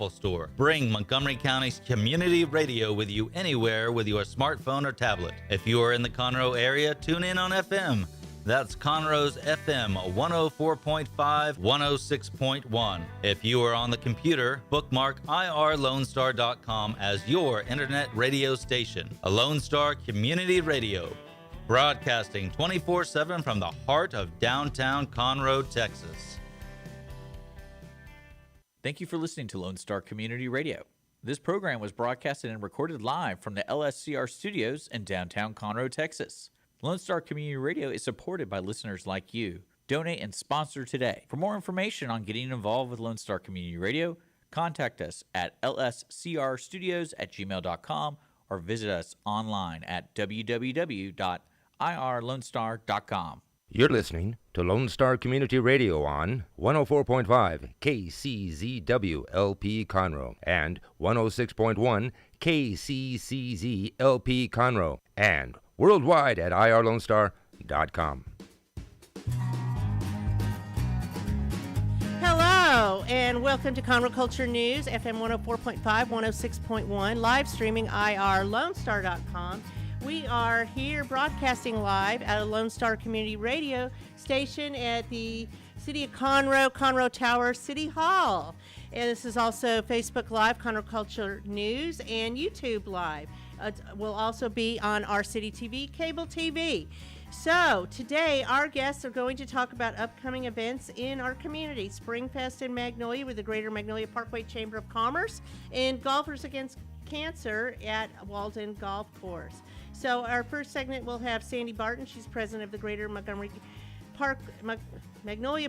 store. Bring Montgomery County's community radio with you anywhere with your smartphone or tablet. If you are in the Conroe area, tune in on FM. That's Conroe's FM 104.5, 106.1. If you are on the computer, bookmark irlonestar.com as your internet radio station. A Lone Star Community Radio, broadcasting 24/7 from the heart of downtown Conroe, Texas. Thank you for listening to Lone Star Community Radio. This program was broadcasted and recorded live from the LSCR studios in downtown Conroe, Texas. Lone Star Community Radio is supported by listeners like you. Donate and sponsor today. For more information on getting involved with Lone Star Community Radio, contact us at lscrstudios@gmail.com or visit us online at www.irlonestar.com. You're listening to Lone Star Community Radio on 104.5 KCZW LP Conroe and 106.1 KCCZ LP Conroe and worldwide at irlonestar.com. Hello, and welcome to Conroe Culture News, FM 104.5, 106.1, live streaming irlonestar.com. We are here broadcasting live at a Lone Star Community Radio station at the City of Conroe Tower, City Hall. And this is also Facebook Live, Conroe Culture News, and YouTube Live. Will also be on our City TV, cable TV. So today our guests are going to talk about upcoming events in our community. Springfest in Magnolia with the Greater Magnolia Parkway Chamber of Commerce and Golfers Against Cancer at Walden Golf Course. So our first segment will have Sandy Barton. She's president of the Greater Magnolia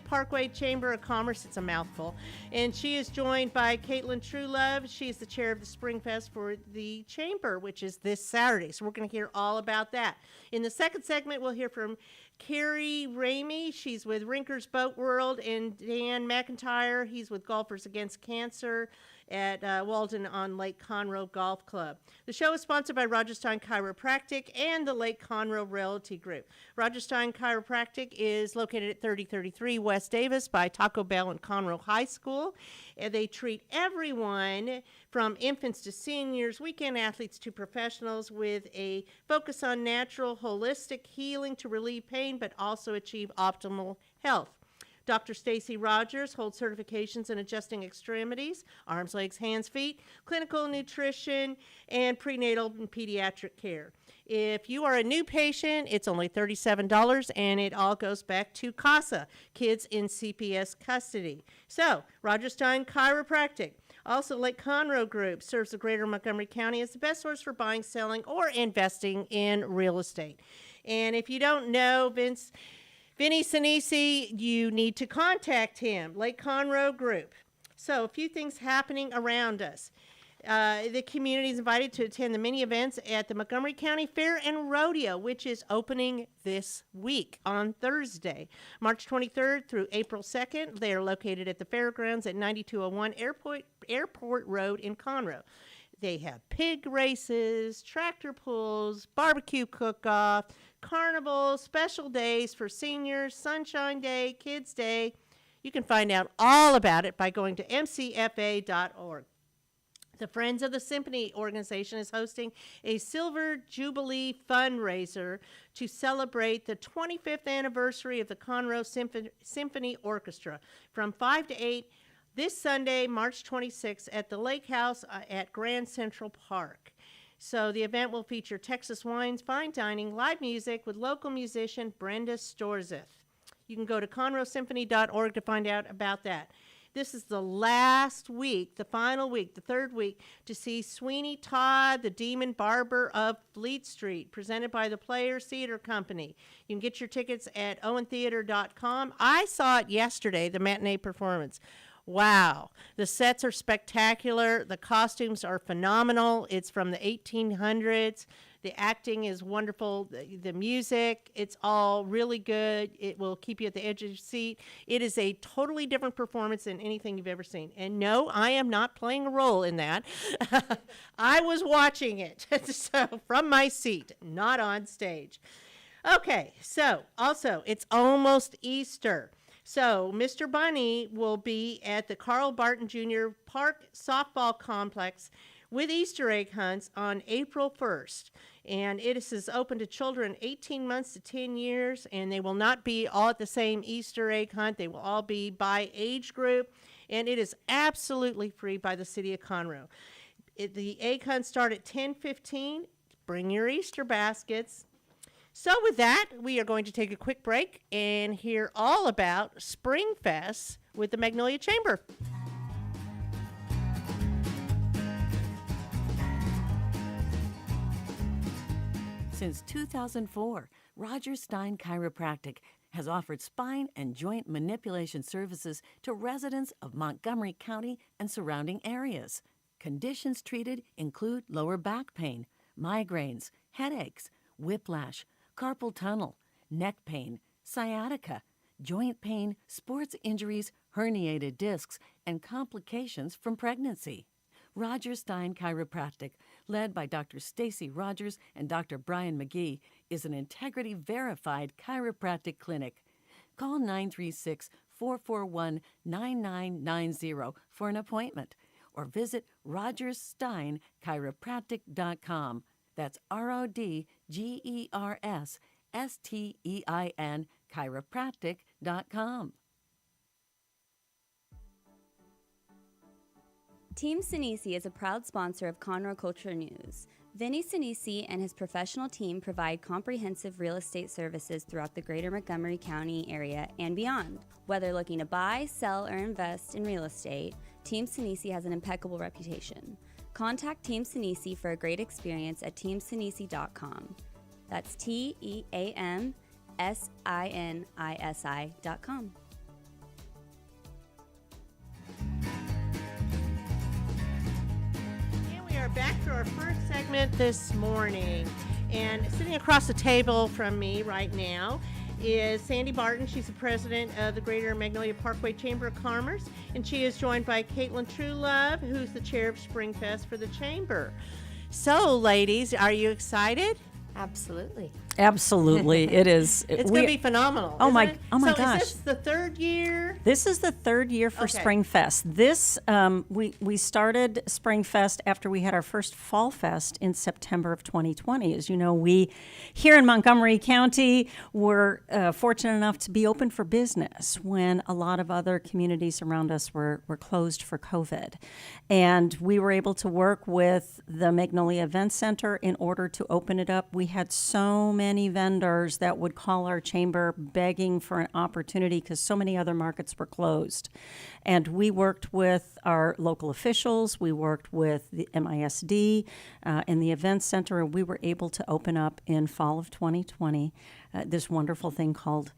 Parkway Chamber of Commerce. It's a mouthful. And she is joined by Katelyn Trulove. She is the chair of the Springfest for the Chamber, which is this Saturday. So we're going to hear all about that. In the second segment, we'll hear from Carrie, Ranney. She's with Rinker's Boat World, and Dan McIntyre. He's with Golfers Against Cancer at Walden on Lake Conroe Golf Club. The show is sponsored by Roger Stein Chiropractic and the Lake Conroe Realty Group. Roger Stein Chiropractic is located at 3033 West Davis by Taco Bell and Conroe High School. And they treat everyone from infants to seniors, weekend athletes to professionals with a focus on natural, holistic healing to relieve pain but also achieve optimal health. Dr. Stacy Rogers holds certifications in adjusting extremities, arms, legs, hands, feet, clinical nutrition, and prenatal and pediatric care. If you are a new patient, it's only $37, and it all goes back to CASA, Kids in CPS Custody. So, Roger Stein Chiropractic. Also, Lake Conroe Group serves the greater Montgomery County as the best source for buying, selling, or investing in real estate. And if you don't know Vinny Sinisi, you need to contact him, Lake Conroe Group. So a few things happening around us. The community is invited to attend the many events at the Montgomery County Fair and Rodeo, which is opening this week on Thursday, March 23rd through April 2nd. They are located at the fairgrounds at 9201 Airport Road in Conroe. They have pig races, tractor pulls, barbecue cook-off, carnival, special days for seniors, Sunshine Day, Kids Day. You can find out all about it by going to mcfa.org. The Friends of the Symphony organization is hosting a Silver Jubilee fundraiser to celebrate the 25th anniversary of the Conroe Symphony Orchestra from 5 to 8 this Sunday, March 26th at the Lake House at Grand Central Park. So the event will feature Texas wines, fine dining, live music with local musician Brenda Storzeth. You can go to conroesymphony.org to find out about that. This is the last week, the final week, the third week, to see Sweeney Todd, the Demon Barber of Fleet Street, presented by the Players Theater Company. You can get your tickets at owentheater.com. I saw it yesterday, the matinee performance. Wow. The sets are spectacular. The costumes are phenomenal. It's from the 1800s. The acting is wonderful. The music, it's all really good. It will keep you at the edge of your seat. It is a totally different performance than anything you've ever seen. And no, I am not playing a role in that. I was watching it so from my seat, not on stage. Okay, so also, it's almost Easter. So, Mr. Bunny will be at the Carl Barton Jr. Park Softball Complex with Easter egg hunts on April 1st. And it is open to children 18 months to 10 years, and they will not be all at the same Easter egg hunt. They will all be by age group, and it is absolutely free by the city of Conroe. The egg hunts start at 10:15. Bring your Easter baskets. So with that, we are going to take a quick break and hear all about Spring Fest with the Magnolia Chamber. Since 2004, Roger Stein Chiropractic has offered spine and joint manipulation services to residents of Montgomery County and surrounding areas. Conditions treated include lower back pain, migraines, headaches, whiplash, carpal tunnel, neck pain, sciatica, joint pain, sports injuries, herniated discs, and complications from pregnancy. Roger Stein Chiropractic, led by Dr. Stacy Rogers and Dr. Brian McGee, is an integrity-verified chiropractic clinic. Call 936-441-9990 for an appointment or visit rogerssteinchiropractic.com. That's RODGERSSTEIN chiropractic.com. Team Sinisi is a proud sponsor of Conroe Culture News. Vinny Sinisi and his professional team provide comprehensive real estate services throughout the greater Montgomery County area and beyond. Whether looking to buy, sell, or invest in real estate, Team Sinisi has an impeccable reputation. Contact Team Sinisi for a great experience at teamsinisi.com. That's TEAMSINISI.com. And we are back to our first segment this morning. And sitting across the table from me right now is Sandy Barton. She's the president of the Greater Magnolia Parkway Chamber of Commerce, and she is joined by Katelyn Trulove, who's the chair of Spring Fest for the Chamber. So, ladies, are you excited? Absolutely. Absolutely, it is. It's going to be phenomenal. Oh my! Isn't it? Oh my so gosh! Is this the third year? This is the third year for Okay. Spring Fest. This we started Spring Fest after we had our first Fall Fest in September of 2020. As you know, we here in Montgomery County were fortunate enough to be open for business when a lot of other communities around us were closed for COVID, and we were able to work with the Magnolia Event Center in order to open it up. We had so many vendors that would call our chamber begging for an opportunity because so many other markets were closed. And we worked with our local officials, we worked with the MISD and the event center, and we were able to open up in fall of 2020 this wonderful thing called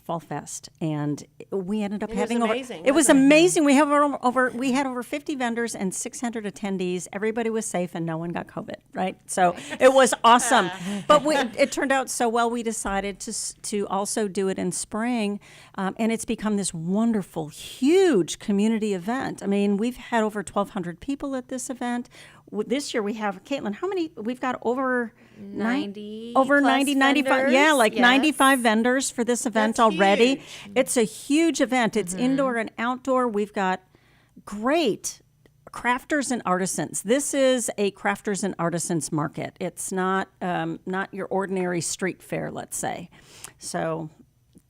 Fall Fest, and we ended up It was having amazing, over. It was wasn't it? amazing. We have we had over 50 vendors and 600 attendees. Everybody was safe, and no one got COVID. Right, so it was awesome. But it turned out so well. We decided to also do it in spring, and it's become this wonderful, huge community event. I mean, we've had over 1,200 people at this event. This year we have, Katelyn, how many? We've got over 90 over plus 90, 95, vendors. yeah, like Yes. 95 vendors for this event That's already. huge. It's a huge event. It's indoor and outdoor. We've got great crafters and artisans. This is a crafters and artisans market. It's not your ordinary street fair, let's say. So,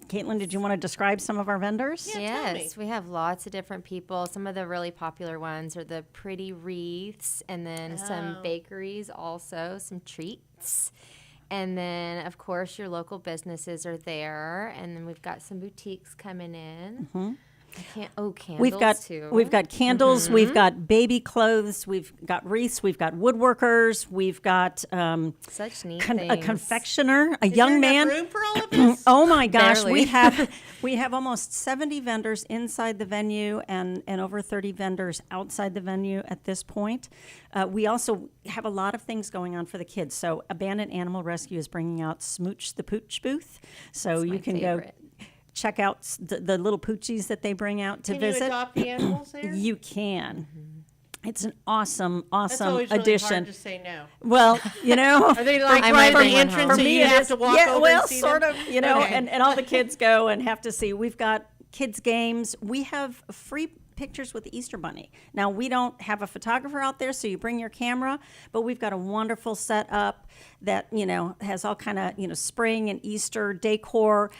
Katelyn, did you want to describe some of our vendors? tell me. Yes, we have lots of different people. Some of the really popular ones are the pretty wreaths, and then some bakeries also, some treats. And then, of course, your local businesses are there. And then we've got some boutiques coming in. Candles too. We've got candles, we've got baby clothes, we've got wreaths, we've got woodworkers, we've got Such neat a things. confectioner, a Is young there enough man. room for all of this? Oh my gosh, Barely. we have almost 70 vendors inside the venue and over 30 vendors outside the venue at this point. We also have a lot of things going on for the kids. So Abandoned Animal Rescue is bringing out Smooch the Pooch booth. So That's you my can favorite. go check out the little poochies that they bring out to Can visit. you adopt the animals there? You can. It's an awesome, That's awesome always really addition. hard to say no. Well, you know, Are they like I right might at the bring one entrance home. and for me you it have is. to walk Yeah, over well, and see sort them? of, you know, Okay. and all the kids go and have to see. We've got kids games. We have free pictures with the Easter Bunny. Now, we don't have a photographer out there, so you bring your camera, but we've got a wonderful setup that, you know, has all kind of, you know, spring and Easter decor.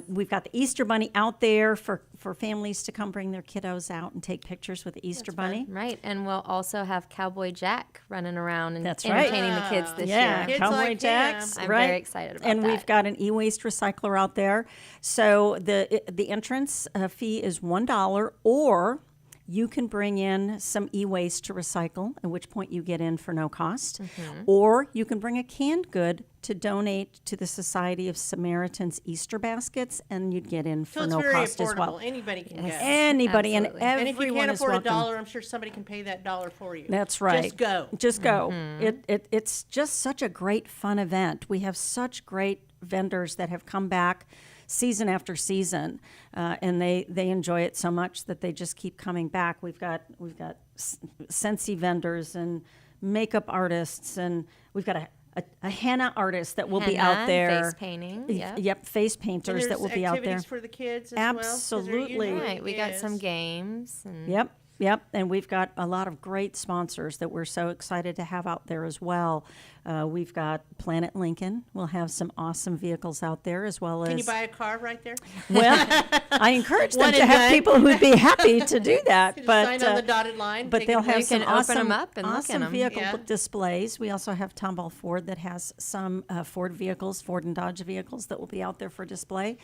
We've got the Easter Bunny out there for families to come bring their kiddos out and take pictures with the Easter Bunny. Right, and we'll also have Cowboy Jack running around and That's right. entertaining the kids this Yeah, year. Kids Cowboy like Jacks. I'm right. very excited about and that. we've got an e-waste recycler out there. So the entrance fee is $1, or you can bring in some e-waste to recycle, at which point you get in for no cost. Or you can bring a canned good to donate to the Society of Samaritans Easter baskets, and you'd get in So for it's no very cost affordable. as well. Anybody can go. Anybody Absolutely. and And if you everyone can't is afford welcome. $1, I'm sure somebody can pay that $1 for you. That's right. Just go. Just go. It's just such a great fun event. We have such great vendors that have come back season after season, and they enjoy it so much that they just keep coming back. We've got Scentsy vendors and makeup artists, and we've got a henna artist that will be out Henna, there. face painting, Yep, yep. face And painters there's that will be out there. activities for the kids as well, 'cause there Absolutely. usually Right, we got some is. games. And Yep, and we've got a lot of great sponsors that we're so excited to have out there as well. We've got Planet Lincoln. We'll have some awesome vehicles out there, as well as. Can you buy a car right there? Well, I encourage them One to and have done. people who'd be happy to do that. Just but sign on the dotted line. but take they'll a have break. some can open awesome, 'em up and look at awesome 'em. vehicle Yeah. displays. We also have Tomball Ford that has some Ford vehicles, Ford and Dodge vehicles that will be out there for display.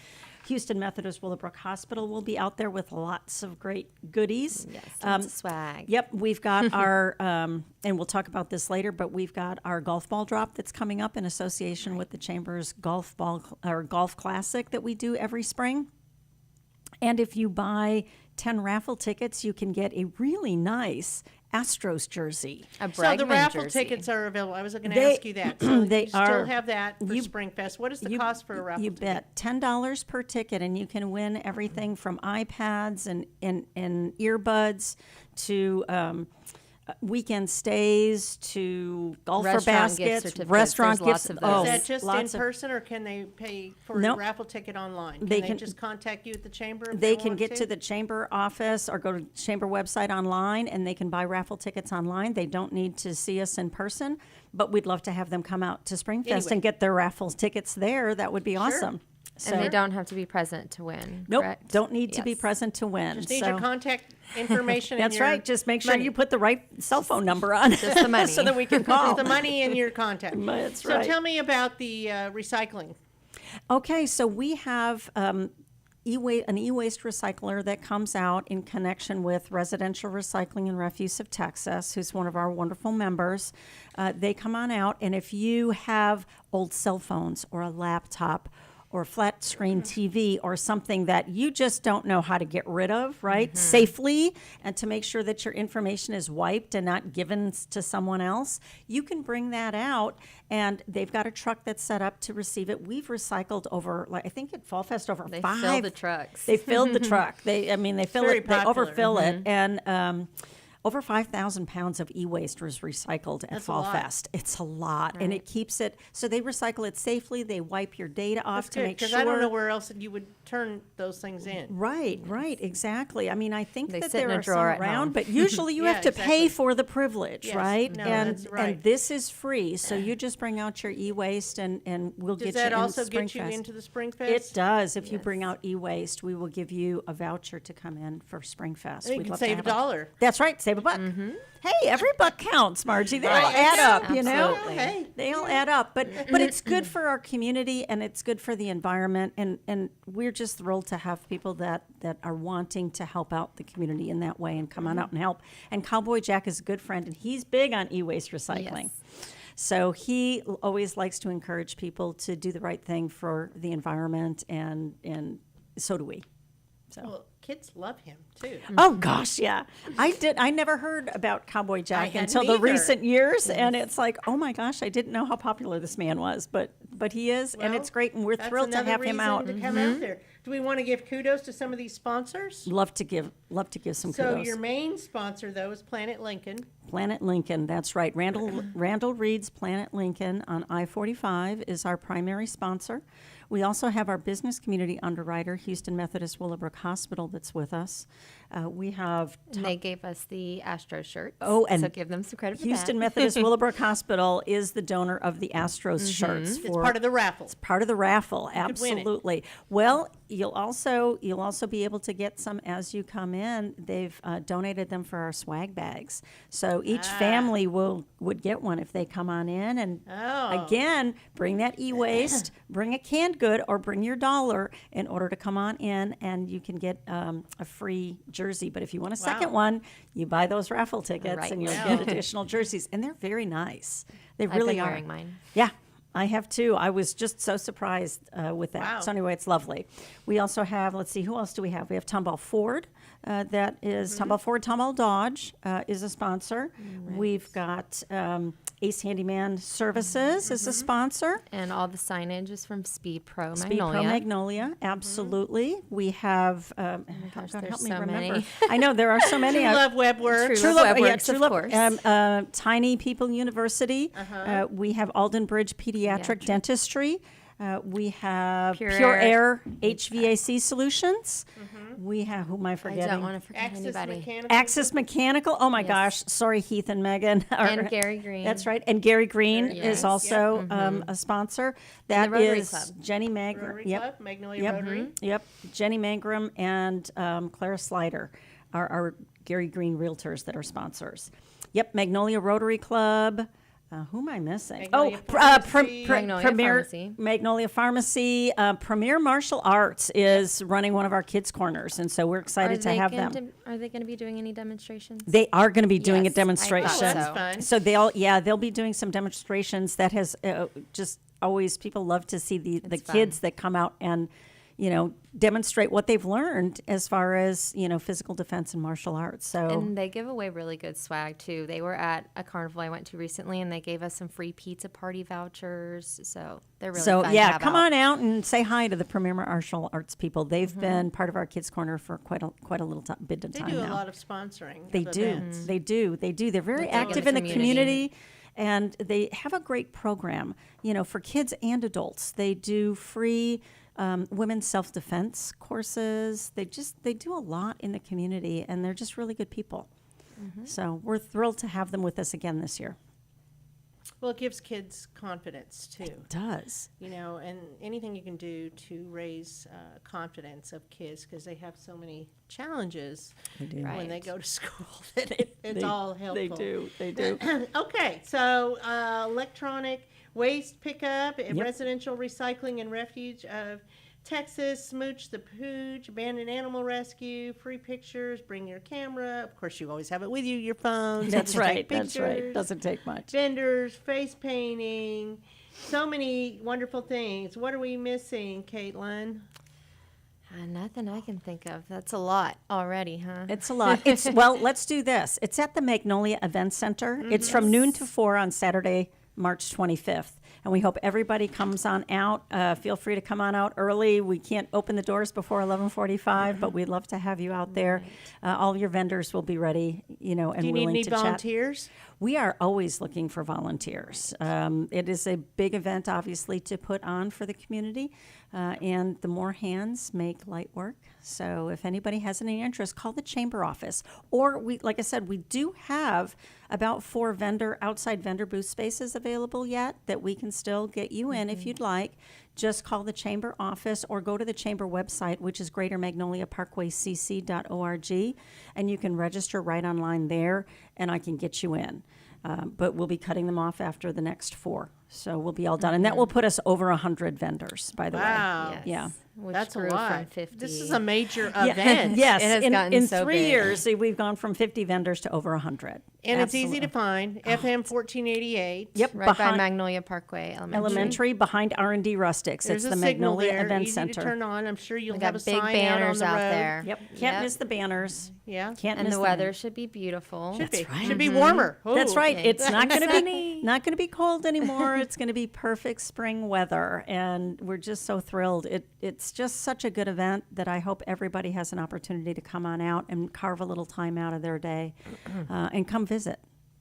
Houston Methodist Willowbrook Hospital will be out there with lots of great goodies. yes, lots of swag. Yep, we've got our, and we'll talk about this later, but we've got our golf ball drop that's coming up in association with the Chamber's golf classic that we do every spring. And if you buy 10 raffle tickets, you can get a really nice Astros jersey. A So the Bregman raffle jersey. tickets are available. I was going to They- ask you that. So they you still are. have that for You- Springfest. What is the cost for a raffle You ticket? bet. $10 per ticket, and you can win everything from iPads and earbuds to weekend stays to golfer Restaurant gift baskets, certificates. restaurant There's lots gifts. of Oh, those. Is that just in lots of- person, or can they pay for Nope. a raffle ticket online? Can They they can- just contact you at the chamber? If They they can want get to the chamber office or go to chamber website online, and they can buy raffle tickets online. They don't need to see us in person, but we'd love to have them come out to Springfest Anyway. and get their raffle tickets there. That would be awesome. So, And they don't have to be present to win. nope, correct? don't need to be Yes. present to win. Just need so. your contact information. and That's your right. Just make sure money. you put the right cell phone number on. Just the money. so that we can call. Just the money and your contact. That's so right. tell me about the recycling. Okay, so we have an e-waste recycler that comes out in connection with Residential Recycling and Refuse of Texas, who's one of our wonderful members. They come on out, and if you have old cell phones or a laptop or a flat screen TV or something that you just don't know how to get rid of, right, safely, and to make sure that your information is wiped and not given to someone else, you can bring that out, and they've got a truck that's set up to receive it. We've recycled over, like, I think at Fall Fest over They five. fill the trucks. They filled the truck. They fill very it. They popular. overfill it, and over 5,000 pounds of e-waste was recycled at That's a Fall lot. Fest. It's a lot, and it keeps it. So they recycle it safely. They wipe your data off That's to good, make because sure. I don't know where else you would turn those things in. Right, exactly. I mean, I think They that sit in there a are some drawer at around, home. but usually you Yeah, have to exactly. pay for the privilege, Yes. right? No, and that's right. and this is free, so you just bring out your e-waste, and we'll Does get that you in also get you Springfest. into the Springfest? It does. If you bring out e-waste, we will give you a voucher to come in for Springfest. You We'd can love to save have $1. That's right, save a buck. Hey, every buck counts, Margie. They all add up, you know. Absolutely. Hey. They all add up, but it's good for our community, and it's good for the environment, and we're just thrilled to have people that are wanting to help out the community in that way and come on out and help. And Cowboy Jack is a good friend, and he's big on e-waste recycling. Yes. So he always likes to encourage people to do the right thing for the environment, and so do we. So. Well, kids love him too. Oh gosh, yeah. I never heard about Cowboy Jack hadn't until the either. recent years, and it's like, oh my gosh, I didn't know how popular this man was, but he is, and Well, it's great, and we're That's thrilled to another have him reason out. to come out there. Do we want to give kudos to some of these sponsors? Love to give some So kudos. your main sponsor, though, is Planet Lincoln. Planet Lincoln, that's right. Randall Reed's Planet Lincoln on I-45 is our primary sponsor. We also have our business community underwriter, Houston Methodist Willowbrook Hospital, that's with us. We have And they gave us the Astro shirts. Oh, and so give them some credit for Houston that. Methodist Willowbrook Hospital is the donor of the Astros Mm-hmm. shirts. It's part of the raffle. Part of the raffle, win it. absolutely. Well, you'll also be able to get some as you come in. They've donated them for our swag bags, so each family would get one if they come on in. And again, bring that e-waste, bring a canned good, or bring your dollar in order to come on in, and you can get a free jersey. But if you want a second one, you buy those raffle tickets, Right. and you'll get additional jerseys, and they're very nice. They I've really been are. wearing mine. Yeah, I have too. I was just so surprised with that. Wow. So anyway, it's lovely. We also have, let's see, who else do we have? We have Tomball Ford. That is Tomball Ford. Tomball Dodge is a sponsor. We've got Ace Handyman Services is a sponsor. And all the signage is from Speed Pro Speed Magnolia. Pro Magnolia, absolutely. We have, gosh, God, there's help me so remember. many. I know there are so many. Trulove Webworks. Trulove Trulove, Webworks, of Trulove, course. Tiny People University. We have Alden Bridge Pediatric Pediatric. Dentistry. We have Pure Pure Air. Air HVAC Solutions. We have, who am I I forgetting? don't want to forget Access anybody. Mechanical. Access Mechanical. Oh my Yes. gosh. Sorry, Heath and Megan. And Gary Green. That's right. And Gary Green Very is nice. also a sponsor. That the Rotary is Club. Jenny Magrum. Rotary Yep. Club, Magnolia Yep. Rotary. Yep. Jenny Mangrum and Clara Slider are our Gary Green realtors that are sponsors. Yep. Magnolia Rotary Club. Who am I missing? Magnolia Pharmacy. Magnolia Premier Pharmacy. Magnolia Pharmacy. Premier Martial Arts is running one of our kids' corners, and so we're excited to have them. Are they going to be doing any demonstrations? They are going to be doing Yes, a I thought demonstration. so. That's fun. So they'll be doing some demonstrations. That has just always, people love to see the It's kids fun. that come out and demonstrate what they've learned as far as physical defense and martial arts. So And they give away really good swag too. They were at a carnival I went to recently, and they gave us some free pizza party vouchers. So they're really fun to yeah, have come out. on out and say hi to the Premier Martial Arts people. They've been part of our kids' corner for quite a little bit of They time do now. a lot of sponsoring. They of do. events. They do. They do. They're very They're big in active the in the community. community, and they have a great program, for kids and adults. They do free women's self-defense courses. They do a lot in the community, and they're just really good people. So we're thrilled to have them with us again this year. Well, it gives kids confidence too. It does. And anything you can do to raise confidence of kids, because they have so many challenges do. when they Right. go to school. That it's all helpful. They do. They do. Okay, so electronic waste pickup, Yep. residential recycling and refuge of Texas, Smooch the Pooch, abandoned animal rescue, free pictures, bring your camera. Of course, you always have it with you, your phone. so That's you can right. take That's right. pictures. Doesn't take much. Vendors, face painting, so many wonderful things. What are we missing, Katelyn? Nothing I can think of. That's a lot already, huh? It's a lot. Let's do this. It's at the Magnolia Event Center. It's from noon to 4 on Saturday, March 25th. And we hope everybody comes on out. Feel free to come on out early. We can't open the doors before 11:45, but we'd love to have you out there. All your vendors will be ready, and Do you willing need any to chat. volunteers? We are always looking for volunteers. It is a big event, obviously, to put on for the community, and the more hands make light work. So if anybody has any interest, call the chamber office. Or like I said, we do have about 4 outside vendor booth spaces available yet that we can still get you in if you'd like. Just call the chamber office or go to the chamber website, which is Greater Magnolia Parkway and you can register right online there, and I can get you in. But we'll be cutting them off after the next 4. So we'll be all done. And that will put us over 100 vendors, by the Wow. Yes. Yeah. Which That's a grew lot. from 50. This is a major way. event. Yes. It has gotten in so 3 big. years, we've gone from 50 vendors to over 100. And it's easy to Absolutely. find. FM 1488. Yep. right by behind Magnolia Parkway Elementary, behind R&D Rustics. There's it's a the signal Magnolia there, Event easy Center. to turn on. I'm sure you'll We have got a big sign banners out on out the road. there. Yep. Can't Yep. miss the banners. Yeah. Can't And miss the them. weather should be beautiful. Should be. right. Should be warmer. That's Ooh. right. It's not going to be Sunny. not going to be cold anymore. it's going to be perfect spring weather, and we're just so thrilled. It's just such a good event that I hope everybody has an opportunity to come on out and carve a little time out of their day and come visit.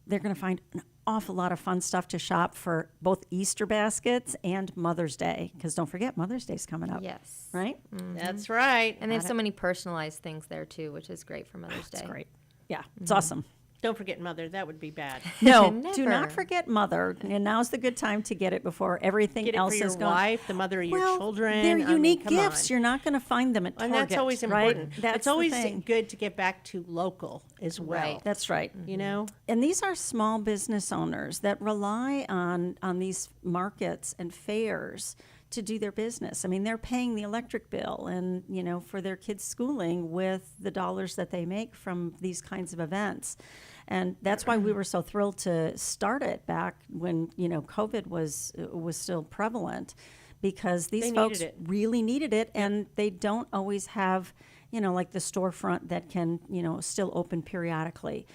They're going to find an awful lot of fun stuff to shop for both Easter baskets and Mother's Day, because don't forget, Mother's Day's coming up. Yes. Right? That's right. And they have so many personalized things there too, which is great for Mother's Day. It's great. Yeah, it's awesome. Don't forget Mother. That would be bad. No, Never. do not forget Mother. And now's the good time to get it before everything Get it else for your is gone. wife, the mother of your children. They're I mean, unique come gifts. on. You're not going to find them at And Target. that's always right? important. That's It's the always thing. good to get back to local as well. Right. That's right. You know? And these are small business owners that rely on these markets and fairs to do their business. I mean, they're paying the electric bill and, for their kids' schooling with the dollars that they make from these kinds of events. And that's why we were so thrilled to start it back when, COVID was still prevalent, because these They folks needed it. really needed it, and they don't always have, like the storefront that can, still open periodically.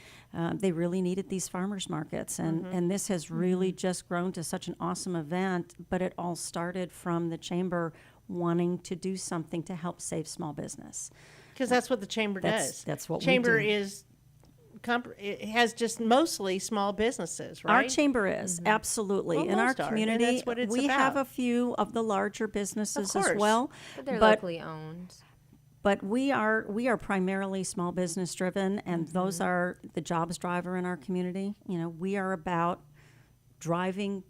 They really needed these farmers markets, and this has really just grown to such an awesome event, but it all started from the chamber wanting to do something to help save small business. Because that's what the chamber does. That's what we chamber do. is. It has just mostly small businesses, right? Our chamber is, absolutely. Well, In our most are, and community, that's what it's we have about. a few of the larger businesses as course. well. But they're locally owned. But we are primarily small business driven, and those are the jobs driver in our community. We are about driving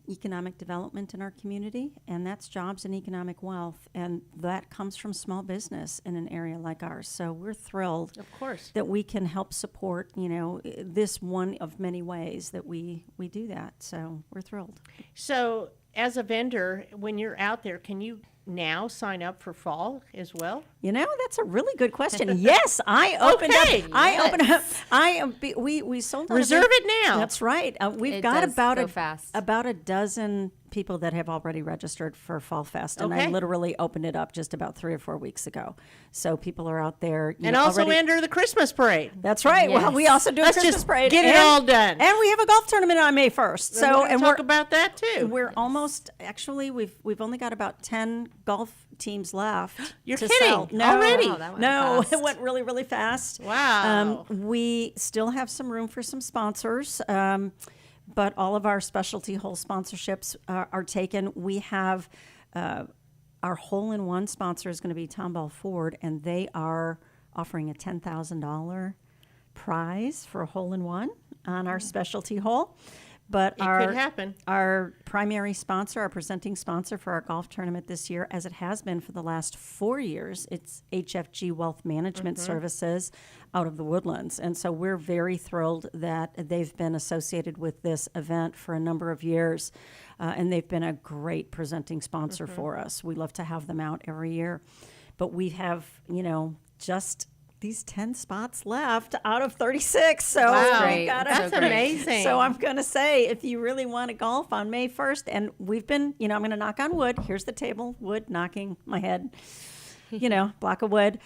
economic development in our community, and that's jobs and economic wealth, and that comes from small business in an area like ours. So we're thrilled, Of course. that we can help support, this one of many ways that we do that. So we're thrilled. So, as a vendor, when you're out there, can you now sign up for fall as well? That's a really good question. Yes, I opened Okay, up. I opened up. We sold out. Reserve it now. That's right. We've It got does about go fast. about a dozen people that have already registered for Fall Fest, and I Okay. literally opened it up just about 3 or 4 weeks ago. So people are out there. And also already. enter the Christmas parade. That's right. Well, we Yes. also do a Let's Christmas just parade. get it and- all done. And we have a golf tournament on May 1st. We're So gonna and talk we're about that too. we're almost actually we've only got about 10 golf teams left. You're to kidding. sell. No, Already? Wow, that went no, fast. it went really, really fast. Wow. We still have some room for some sponsors, but all of our specialty hole sponsorships are taken. We have our hole-in-one sponsor is going to be Tomball Ford, and they are offering a $10,000 prize for a hole-in-one on our specialty hole. But It could happen. Our primary sponsor, our presenting sponsor for our golf tournament this year, as it has been for the last 4 years, it's HFG Wealth Management Services out of the Woodlands. And so we're very thrilled that they've been associated with this event for a number of years. And they've been a great presenting sponsor for us. We love to have them out every year. But we have, just these 10 spots left out of 36. So Wow. we've gotta- That's amazing. So I'm going to say, if you really want to golf on May 1st, and we've been, I'm going to knock on wood. Here's the table, wood knocking my head, block of wood.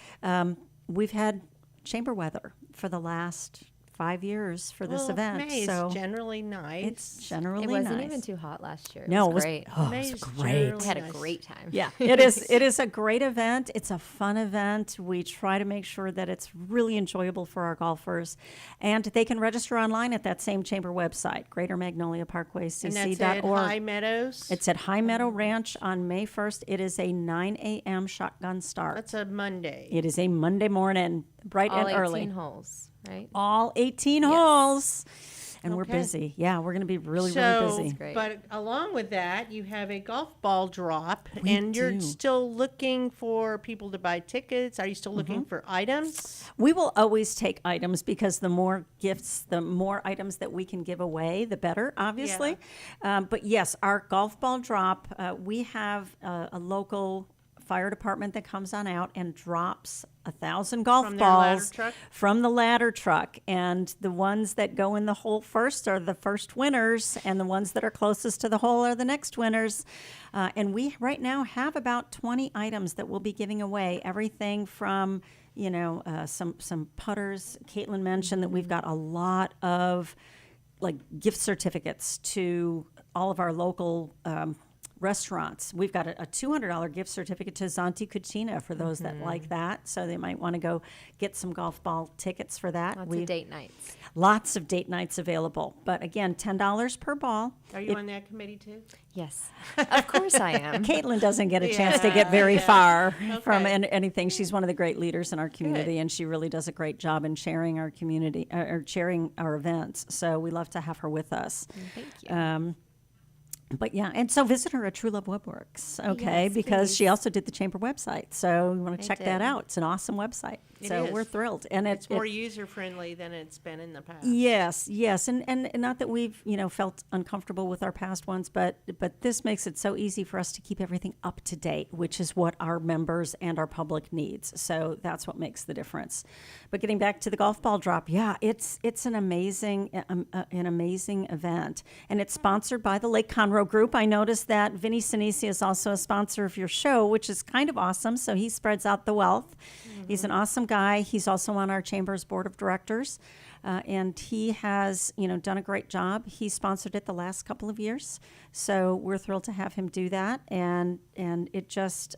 We've had chamber weather for the last 5 years for this Well, event. May so is generally nice. it's generally It wasn't nice. even too hot last year. No, it was great. Oh, May it's is great. generally I had a nice. great time. Yeah, it is. It is a great event. It's a fun event. We try to make sure that it's really enjoyable for our golfers, and they can register online at that same chamber website, Greater Magnolia Parkway And that's at CC.org. High Meadows. It's at High Meadow Ranch on May 1st. It is a 9 a.m. shotgun start. That's a Monday. It is a Monday morning, bright All and 18 early. holes, right? All 18 holes. And we're Okay. busy. Yeah, we're going to be really, So, really busy. Great. but along with that, you have a golf ball drop, We and you're do. still looking for people to buy tickets. Are you still looking for items? We will always take items, because the more gifts, the more items that we can give away, the better, obviously. But yes, our golf ball drop, we have a local fire department that comes on out and drops 1,000 golf From their ladder balls truck? from the ladder truck. And the ones that go in the hole first are the first winners, and the ones that are closest to the hole are the next winners. And we right now have about 20 items that we'll be giving away. Everything from some putters. Katelyn mentioned that we've got a lot of like gift certificates to all of our local restaurants. We've got a $200 gift certificate to Zanti Cucina for those that like that. So they might want to go get some golf ball tickets for that. Lots of date nights. Lots of date nights available. But again, $10 per ball. Are you on that committee too? Yes, of course I am. Caitlin doesn't get a chance to get very far from anything. She's one of the great leaders in our community, and she really does a great job in sharing our community, or sharing our events. So we love to have her with us. Thank you. But yeah, and so visit her at Trulove Woodworks, okay? Yes, because please. she also did the chamber website, so you want to check that did. out. It's an awesome website. So is. we're thrilled, and It's more user friendly than it's been in the past. Yes, and not that we've felt uncomfortable with our past ones, but this makes it so easy for us to keep everything up to date, which is what our members and our public needs. So that's what makes the difference. But getting back to the golf ball drop, yeah, it's an amazing event, and it's sponsored by the Lake Conroe Group. I noticed that Vinny Sinisi is also a sponsor of your show, which is kind of awesome. So he spreads out the wealth. He's an awesome guy. He's also on our chamber's board of directors, and he has done a great job. He sponsored it the last couple of years, so we're thrilled to have him do that. And it just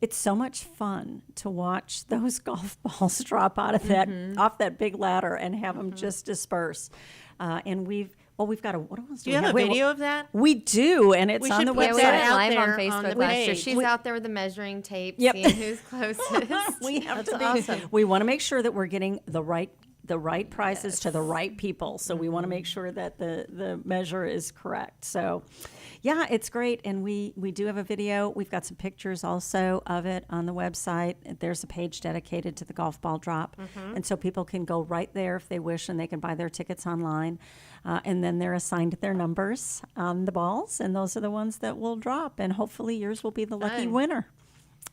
it's so much fun to watch those golf balls drop out of that off that big ladder and have them just disperse. And we've got a what else Do you have a video of that? We do, and it's We on should the put Yeah, we website. had that it out live on there on Facebook the last year. page. She's out there with the measuring tape, Yep. seeing who's closest. We have That's to be. awesome. We want to make sure that we're getting the right prices to the right people. So we want to make sure that the measure is correct. So, yeah, it's great, and we do have a video. We've got some pictures also of it on the website. There's a page dedicated to the golf ball drop, and so people can go right there if they wish, and they can buy their tickets online, and then they're assigned their numbers on the balls, and those are the ones that will drop, and hopefully yours will be the lucky Fun. winner.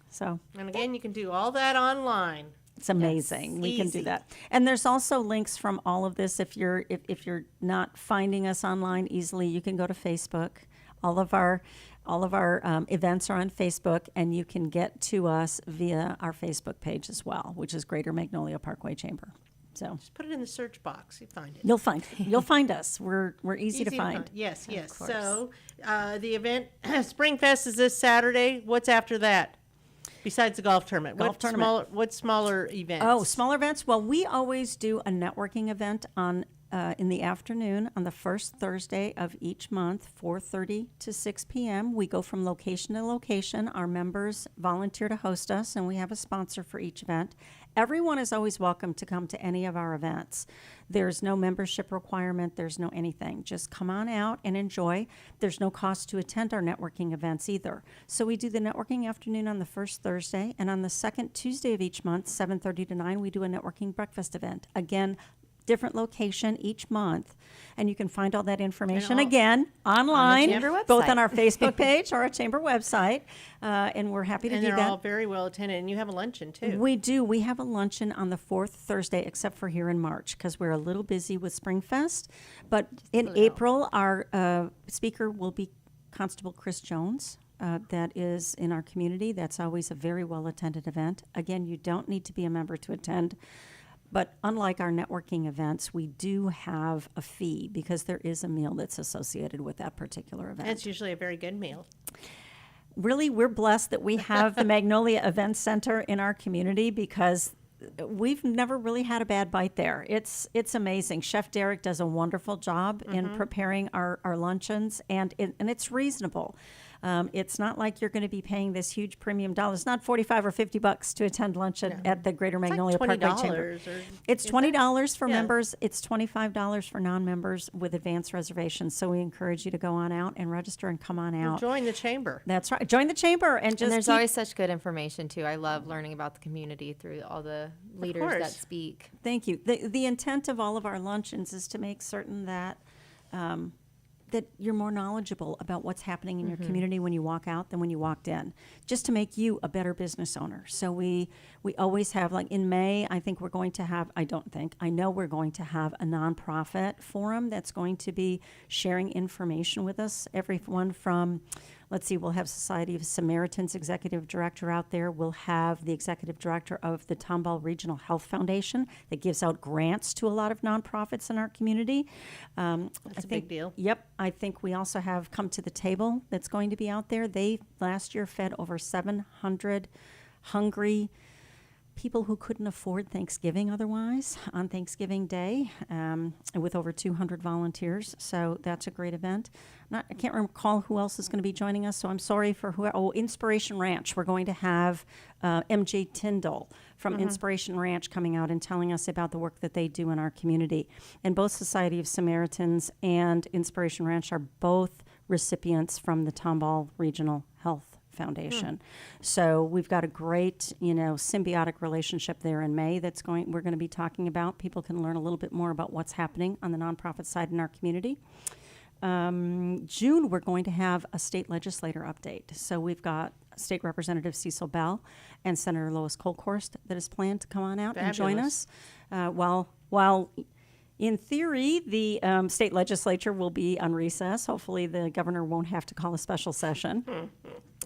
So. And again, you can do all that online. It's amazing. We can do Easy. that. And there's also links from all of this. If you're not finding us online easily, you can go to Facebook. All of our events are on Facebook, and you can get to us via our Facebook page as well, which is Greater Magnolia Parkway Chamber. So Just put it in the search box. You find it. you'll find us. We're easy to find. Yes, yes. course. So the event, Spring Fest is this Saturday. What's after that? Besides the golf tournament. What smaller events? Oh, smaller events. Well, we always do a networking event on in the afternoon on the first Thursday of each month, 4:30 to 6 p.m. We go from location to location. Our members volunteer to host us, and we have a sponsor for each event. Everyone is always welcome to come to any of our events. There's no membership requirement. There's no anything. Just come on out and enjoy. There's no cost to attend our networking events either. So we do the networking afternoon on the first Thursday, and on the second Tuesday of each month, 7:30 to 9, we do a networking breakfast event. Again, different location each month, and you can find all that information again online, chamber both website. on our Facebook page or our chamber website, and we're happy to And do they're that. all very well attended. And you have a luncheon, too. We do. We have a luncheon on the fourth Thursday, except for here in March, because we're a little busy with Springfest. But in April, our speaker will be Constable Chris Jones. That is in our community. That's always a very well-attended event. Again, you don't need to be a member to attend. But unlike our networking events, we do have a fee because there is a meal that's associated with that particular event. It's usually a very good meal. Really, we're blessed that we have the Magnolia Event Center in our community because we've never really had a bad bite there. It's amazing. Chef Derek does a wonderful job in preparing our luncheons, and it's reasonable. It's not like you're going to be paying this huge premium dollar. It's not $45 or $50 to attend lunch at the Greater Magnolia like Parkway Chamber. It's $20 for members. It's $25 for non-members with advance reservations. So we encourage you to go on out and register and come on out. Join the chamber. That's right. Join the chamber and just And there's keep- always such good information too. I love learning about the community through all the leaders that course. speak. Thank you. The intent of all of our luncheons is to make certain that that you're more knowledgeable about what's happening in your community when you walk out than when you walked in, just to make you a better business owner. So we always have, like in May, I know we're going to have a nonprofit forum that's going to be sharing information with us. Everyone from let's see, we'll have Society of Samaritans executive director out there. We'll have the executive director of the Tomball Regional Health Foundation that gives out grants to a lot of nonprofits in our community. That's a big deal. Yep. I think we also have Come to the Table that's going to be out there. They last year fed over 700 hungry people who couldn't afford Thanksgiving otherwise on Thanksgiving Day, with over 200 volunteers. So that's a great event. I can't recall who else is going to be joining us, so I'm sorry for who. Oh, Inspiration Ranch. We're going to have MJ Tyndall from Inspiration Ranch coming out and telling us about the work that they do in our community. And both Society of Samaritans and Inspiration Ranch are both recipients from the Tomball Regional Health Foundation. So we've got a great, symbiotic relationship there in May we're going to be talking about. People can learn a little bit more about what's happening on the nonprofit side in our community. June, we're going to have a state legislator update. So we've got State Representative Cecil Bell and Senator Lois Kolkhorst that is planned to come on out and join us. While in theory, the state legislature will be on recess. Hopefully the governor won't have to call a special session.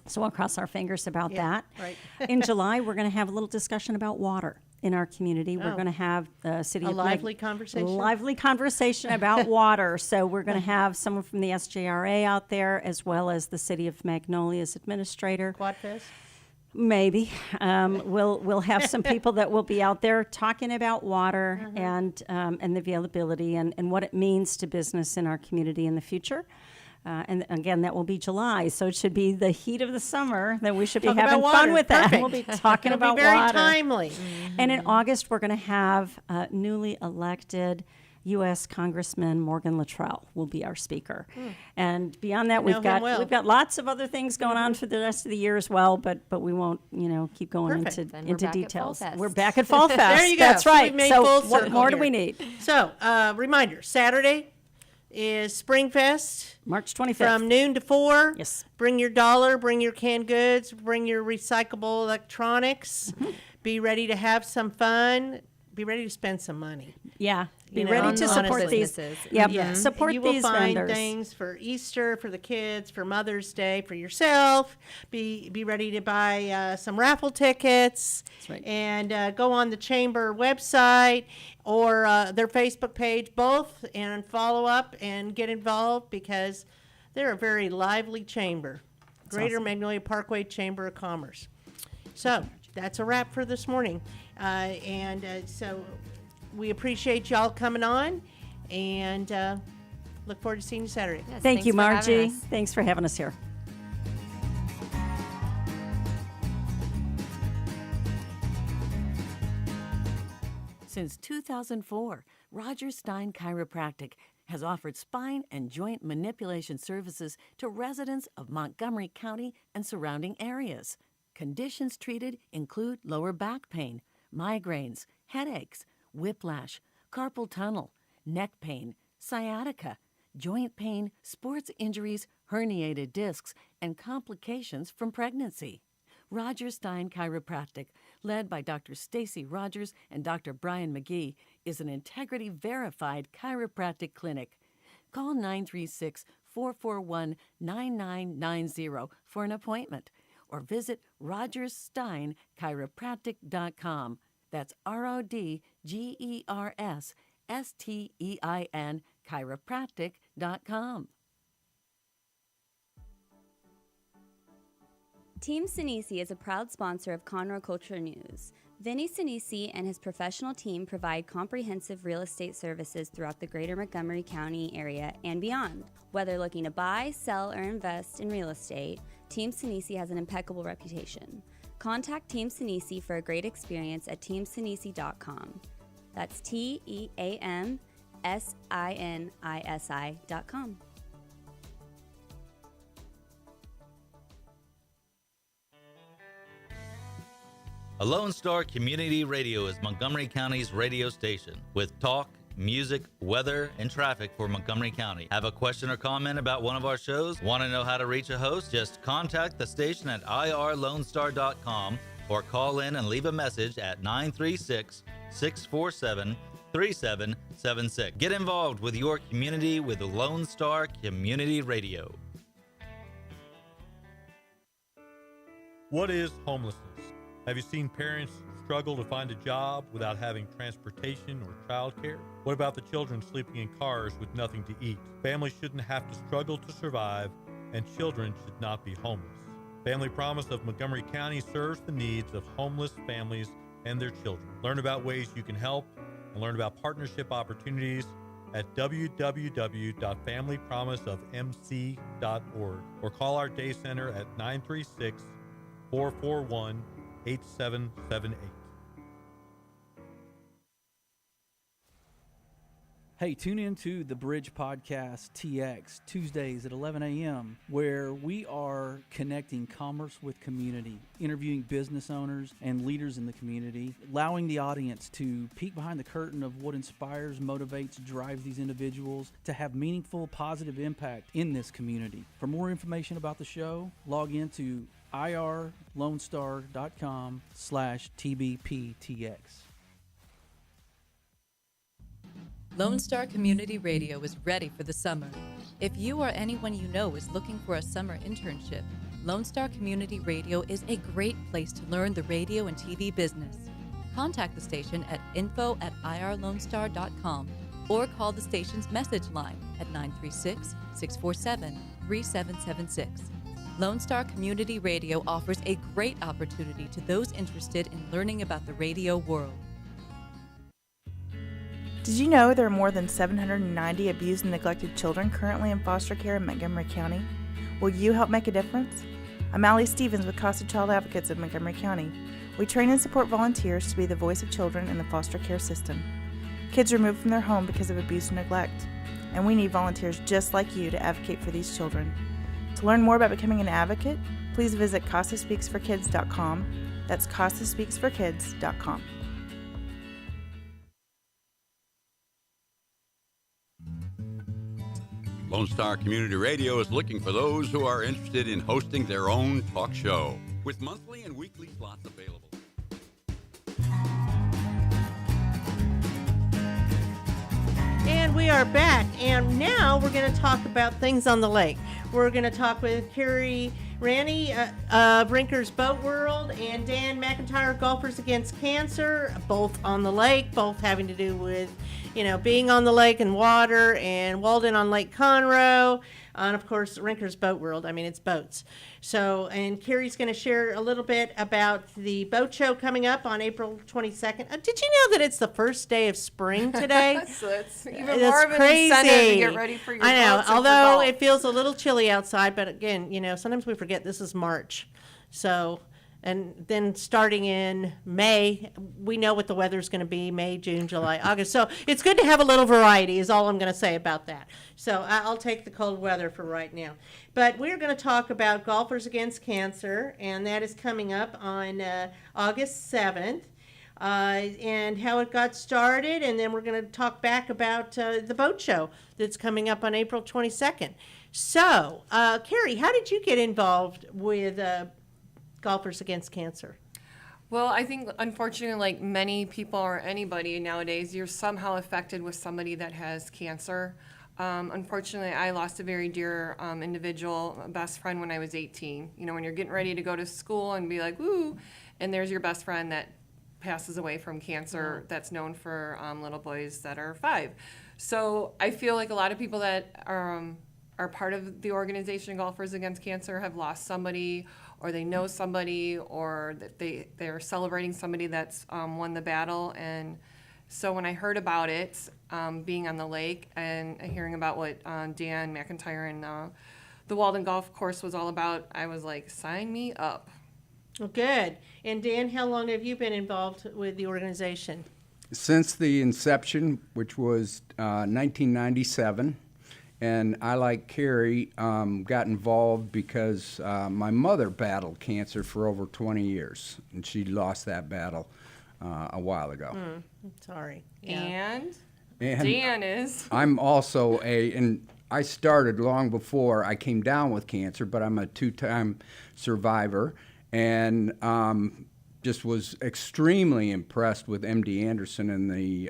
So we'll cross our fingers about that. Right. In July, we're going to have a little discussion about water in our community. We're going to have the city A of lively conversation? lively conversation about water. So we're going to have someone from the SJRA out there, as well as the city of Magnolia's administrator. Quadfest? Maybe. We'll have some people that will be out there talking about water and the availability and what it means to business in our community in the future. And again, that will be July, so it should be the heat of the summer that we should be Talk having about fun water. with that. Perfect. We'll be talking It'll about be very water. timely. And in August, we're going to have newly elected U.S. Congressman Morgan Luttrell will be our speaker. And beyond that, know him well. we've got lots of other things going on for the rest of the year as well, but we won't keep going Perfect. Then we're into back at details. Fall Fest. We're back at Fall Fest. There you go. That's So right. we've made So full what circle more do here. we need? So, reminder, Saturday is Springfest. March 25th. From noon to 4. Yes. Bring your dollar, bring your canned goods, bring your recyclable electronics. Be ready to have some fun. Be ready to spend some money. Yeah. Be You know, ready on to honest support these. businesses. Yep. Yeah. Support you will these find vendors. things for Easter, for the kids, for Mother's Day, for yourself. Be ready to buy some raffle tickets. That's right. And go on the chamber website or their Facebook page, both, and follow up and get involved because they're a very lively chamber. Greater awesome. Magnolia Parkway Chamber of Commerce. So that's a wrap for this morning. So we appreciate y'all coming on and look forward to seeing you Saturday. Yes, Thank you, thanks for having Margie. us. Thanks for having us here. Since 2004, Roger Stein Chiropractic has offered spine and joint manipulation services to residents of Montgomery County and surrounding areas. Conditions treated include lower back pain, migraines, headaches, whiplash, carpal tunnel, neck pain, sciatica, joint pain, sports injuries, herniated discs, and complications from pregnancy. Roger Stein Chiropractic, led by Dr. Stacy Rogers and Dr. Brian McGee, is an integrity-verified chiropractic clinic. Call 936-441-9990 for an appointment or visit rogerssteinchiropractic.com. That's RODGERSSTEIN chiropractic.com. Team Sinisi is a proud sponsor of Conroe Culture News. Vinny Sinisi and his professional team provide comprehensive real estate services throughout the greater Montgomery County area and beyond. Whether looking to buy, sell, or invest in real estate, Team Sinisi has an impeccable reputation. Contact Team Sinisi for a great experience at teamsinisi.com. That's TEAMSINISI.com. A Lone Star Community Radio is Montgomery County's radio station with talk, music, weather, and traffic for Montgomery County. Have a question or comment about one of our shows? Want to know how to reach a host? Just contact the station at irlonestar.com or call in and leave a message at 936-647-3776. Get involved with your community with Lone Star Community Radio. What is homelessness? Have you seen parents struggle to find a job without having transportation or childcare? What about the children sleeping in cars with nothing to eat? Families shouldn't have to struggle to survive, and children should not be homeless. Family Promise of Montgomery County serves the needs of homeless families and their children. Learn about ways you can help and learn about partnership opportunities at www.familypromiseofmc.org or call our day center at 936-441-8778. Hey, tune in to the Bridge Podcast TX Tuesdays at 11 a.m., where we are connecting commerce with community, interviewing business owners and leaders in the community, allowing the audience to peek behind the curtain of what inspires, motivates, drives these individuals to have meaningful, positive impact in this community. For more information about the show, log into irlonestar.com/TBPTX. Lone Star Community Radio is ready for the summer. If you or anyone you know is looking for a summer internship, Lone Star Community Radio is a great place to learn the radio and TV business. Contact the station at info@irlonestar.com or call the station's message line at 936-647-3776. Lone Star Community Radio offers a great opportunity to those interested in learning about the radio world. Did you know there are more than 790 abused and neglected children currently in foster care in Montgomery County? Will you help make a difference? I'm Allie Stevens with Casa Child Advocates of Montgomery County. We train and support volunteers to be the voice of children in the foster care system. Kids removed from their home because of abuse and neglect, and we need volunteers just like you to advocate for these children. To learn more about becoming an advocate, please visit CasaSpeaksForKids.com. That's CasaSpeaksForKids.com. Lone Star Community Radio is looking for those who are interested in hosting their own talk show with monthly and weekly slots available. And we are back, and now we're going to talk about things on the lake. We're going to talk with Carrie, Ranney of Rinker's Boat World, and Dan McIntyre, Golfers Against Cancer, both on the lake, both having to do with, being on the lake and water, and Walden on Lake Conroe, and of course, Rinker's Boat World. I mean, it's boats. So, and Carrie's going to share a little bit about the boat show coming up on April 22nd. Did you know that it's the first day of spring today? So it's even more of an incentive to get ready for your I know, boats and for although golf. it feels a little chilly outside, but again, sometimes we forget this is March. So, and then starting in May, we know what the weather's going to be, May, June, July, August. So it's good to have a little variety is all I'm going to say about that. So I'll take the cold weather for right now. But we're going to talk about Golfers Against Cancer, and that is coming up on August 7th. And how it got started, and then we're going to talk back about the boat show that's coming up on April 22nd. So, Carrie, how did you get involved with Golfers Against Cancer? Well, I think, unfortunately, like many people or anybody nowadays, you're somehow affected with somebody that has cancer. Unfortunately, I lost a very dear individual, a best friend, when I was 18. When you're getting ready to go to school and be like, woo, and there's your best friend that passes away from cancer that's known for little boys that are 5. So I feel like a lot of people that are part of the organization Golfers Against Cancer have lost somebody, or they know somebody, or that they're celebrating somebody that's won the battle. And so when I heard about it, being on the lake and hearing about what Dan McIntyre and the Walden Golf Course was all about, I was like, sign me up. Well, good. And Dan, how long have you been involved with the organization? Since the inception, which was 1997. And I, like Carrie, got involved because my mother battled cancer for over 20 years, and she lost that battle a while ago. Sorry. Yeah. And Dan is. I'm also and I started long before I came down with cancer, but I'm a 2-time survivor, and just was extremely impressed with MD Anderson and the